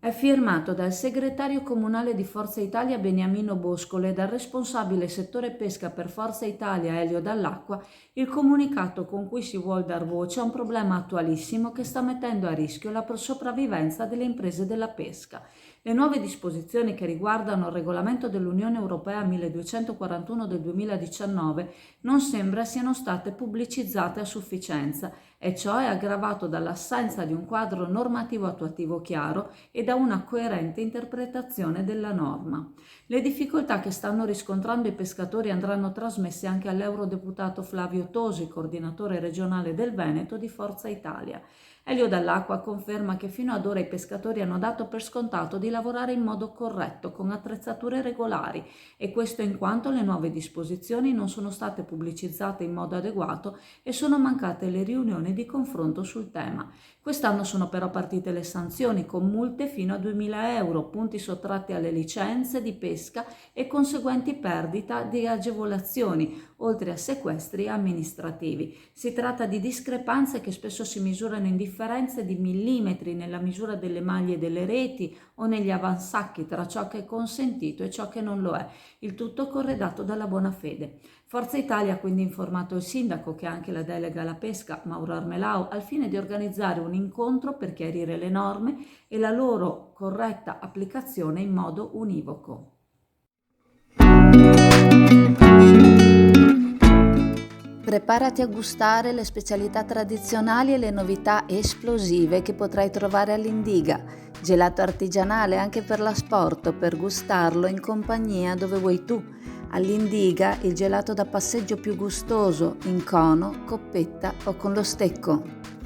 È firmato dal segretario comunale di Forza Italia Beniamino Boscolo e dal responsabile settore pesca per Forza Italia Elio Dall'Acqua il comunicato con cui si vuol dar voce a un problema attualissimo che sta mettendo a rischio la sopravvivenza delle imprese della pesca. Le nuove disposizioni che riguardano il regolamento dell'Unione Europea 1241 del 2019 non sembra siano state pubblicizzate a sufficienza e ciò è aggravato dall'assenza di un quadro normativo attuativo chiaro e da una coerente interpretazione della norma. Le difficoltà che stanno riscontrando i pescatori andranno trasmesse anche all'eurodeputato Flavio Tosi, coordinatore regionale del Veneto di Forza Italia. Elio Dall'Acqua conferma che fino ad ora i pescatori hanno dato per scontato di lavorare in modo corretto, con attrezzature regolari, e questo in quanto le nuove disposizioni non sono state pubblicizzate in modo adeguato e sono mancate le riunioni di confronto sul tema. Quest'anno sono però partite le sanzioni con multe fino a 2.000 euro, punti sottratti alle licenze di pesca e conseguenti perdita di agevolazioni, oltre a sequestri amministrativi. Si tratta di discrepanze che spesso si misurano in differenze di millimetri nella misura delle maglie delle reti o negli avansacchi tra ciò che è consentito e ciò che non lo è, il tutto corredato dalla buona fede. Forza Italia ha quindi informato il sindaco, che ha anche la delega alla pesca, Mauro Armelau, al fine di organizzare un incontro per chiarire le norme e la loro corretta applicazione in modo univoco. Preparati a gustare le specialità tradizionali e le novità esplosive che potrai trovare all'Indiga. Gelato artigianale anche per l'asporto, per gustarlo in compagnia dove vuoi tu. All'Indiga il gelato da passeggio più gustoso, in cono, coppetta o con lo stecco.